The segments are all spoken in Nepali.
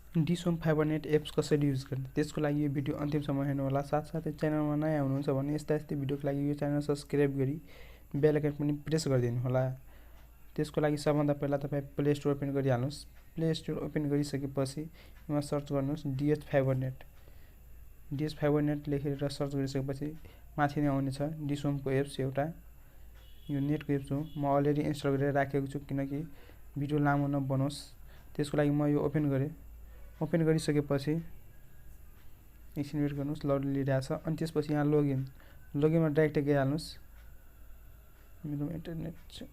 DHFIBBER Net एप्स कसरी युज गर्ने त्यसको लागि यो भिडियो अन्तिमसम्म हेर्नु होला। साथसाथै च्यानलमा नयाँ हुनुहुन्छ भने यस्ता भिडियोको लागि यो च्यानल सब्स्क्राइब गरी बेल आइकन पनि प्रेस गरिदिनु होला। त्यसको लागि सबभन्दा पहिला तपाईँ प्ले स्टोर ओपन गरिहाल्नुहोस्। प्ले स्टोर ओपन गरिसकेपछि यसमा सर्च गर्नुहोस् DHFIBBER Net। DHFIBBER Net लेखेर सर्च गरिसकेपछि माथि नै आउनेछ डिसोमको एप्स एउटा। यो नेटको एप्स हो। म अलरेडी इन्स्टल गरेर राखेको छु किनकि भिडियो लामो नबनोस्। त्यसको लागि म यो ओपन गरेँ। ओपन गरिसकेपछि एकछिन वेट गर्नुहोस्, लोड लिइरहेछ। अनि त्यसपछि यहाँ लगइनमा डाइरेक्ट गइहाल्नुहोस्। मेरो इन्टरनेट छ।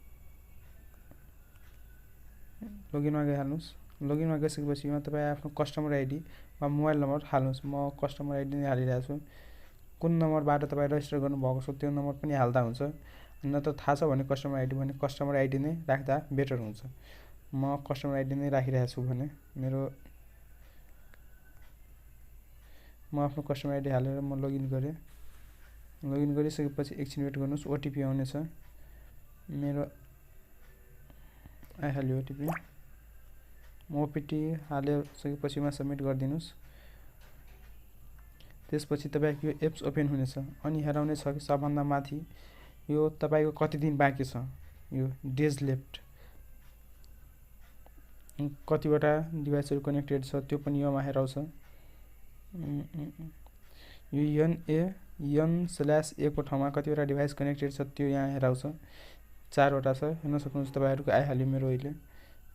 लगइनमा गइहाल्नुहोस्। लगइनमा गइसकेपछि यहाँ तपाईँ आफ्नो कस्टमर आइडी वा मोबाइल नम्बर हाल्नुहोस्। म कस्टमर आइडी नै हालिरहेको छु। कुन नम्बरबाट तपाईँ रजिस्टर गर्नुभएको छ त्यो नम्बर पनि हाल्दा हुन्छ। नत्र थाहा छ भने कस्टमर आइडी भने कस्टमर आइडी नै राख्दा बेटर हुन्छ। म कस्टमर आइडी नै राखिरहेको छु भने म आफ्नो कस्टमर आइडी हालेर म लगइन गरेँ। लगइन गरिसकेपछि एकछिन वेट गर्नुहोस्, ओटिपी आउनेछ। मेरो आइहाल्यो ओटिपी। म ओटिपी हालिसकेपछि मा सबमिट गरिदिनुहोस्। त्यसपछि तपाईँको यो एप्स ओपन हुनेछ। अनि हेराउने छ कि सबभन्दा माथि यो तपाईँको कति दिन बाँकी छ, यो डेज लेफ्ट, कतिवटा डिभाइसहरू कनेक्टेड छ त्यो पनि योमा हेराउँछ। यो n/a को ठाउँमा कतिवटा डिभाइस कनेक्टेड छ त्यो यहाँ हेराउँछ। 4वटा छ। हेर्न सक्नुहुन्छ तपाईँहरूको आइहाल्यो मेरो अहिले।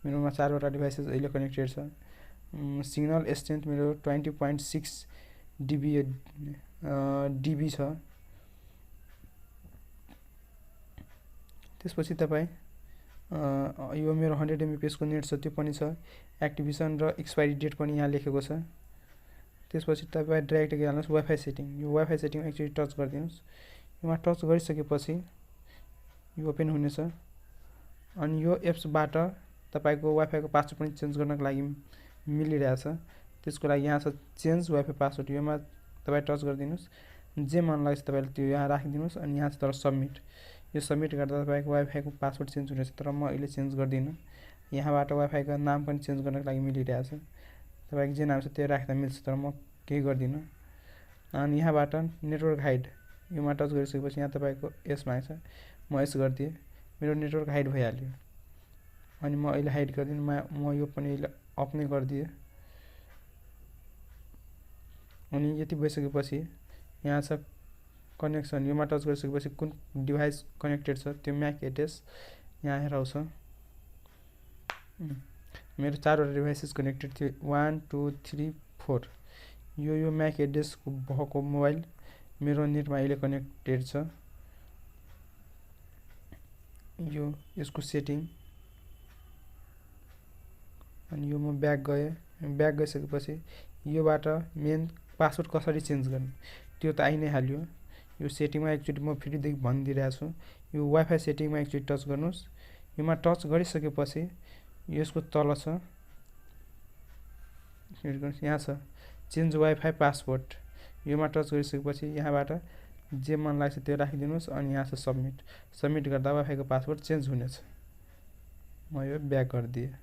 मेरोमा 4वटा डिभाइसेस अहिले कनेक्टेड छ। सिग्नल स्ट्रेन्थ मेरो 20.6 dB छ। त्यसपछि तपाईँ यो मेरो 100 Mbps को नेट छ त्यो पनि छ। एक्टिभेसन र एक्सपायरी डेट पनि यहाँ लेखेको छ। त्यसपछि तपाईँ डाइरेक्ट गइहाल्नुहोस् वाइफाई सेटिङ। यो वाइफाई सेटिङमा एकचोटि टच गरिदिनुहोस्। यसमा टच गरिसकेपछि यो ओपन हुनेछ। अनि यो एप्सबाट तपाईँको वाइफाईको पासवर्ड पनि चेन्ज गर्नको लागि मिलिरहेछ। त्यसको लागि यहाँ छ चेन्ज वाइफाई पासवर्ड। योमा तपाईँ टच गरिदिनुहोस्। जे मन लाग्छ तपाईँले त्यो यहाँ राखिदिनुहोस्। अनि यहाँ छ सबमिट। यो सबमिट गर्दा तपाईँको वाइफाईको पासवर्ड चेन्ज हुनेछ। तर म अहिले चेन्ज गर्दिनँ। यहाँबाट वाइफाईको नाम पनि चेन्ज गर्नको लागि मिलिरहेछ। तपाईँको जे नाम छ त्यो राख्दा मिल्छ, तर म केही गर्दिनँ। अनि यहाँबाट नेटवर्क हाइड योमा टच गरिसकेपछि यहाँ तपाईँको यस माग्छ। म यस गरिदिएँ। मेरो नेटवर्क हाइड भइहाल्यो। अनि म अहिले हाइड गर्दिनँ। म यो पनि अहिले अफ नै गरिदिएँ। अनि यति भइसकेपछि यहाँ छ कनेक्सन। योमा टच गरिसकेपछि कुन डिभाइस कनेक्टेड छ त्यो म्याक एड्रेस यहाँ हेराउँछ। मेरो 4वटा डिभाइसेस कनेक्टेड थियो, 1 2 3 4। यो म्याक एड्रेस भएको मोबाइल मेरो नेटमा अहिले कनेक्टेड छ। यो यसको सेटिङ। अनि यो म ब्याक गएँ। ब्याक गइसकेपछि योबाट मेन पासवर्ड कसरी चेन्ज गर्ने त्यो त आइ नै हाल्यो। यो सेटिङमा एकचोटि म फेरिदेखि भनिदिइरहेको छु। यो वाइफाई सेटिङमा एकचोटि टच गर्नुहोस्। योमा टच गरिसकेपछि यसको तल छ, यहाँ छ चेन्ज वाइफाई पासवर्ड। योमा टच गरिसकेपछि यहाँबाट जे मन लाग्छ त्यो राखिदिनुहोस्। अनि यहाँ छ सबमिट। सबमिट गर्दा वाइफाईको पासवर्ड चेन्ज हुनेछ। म यो ब्याक गरिदिएँ।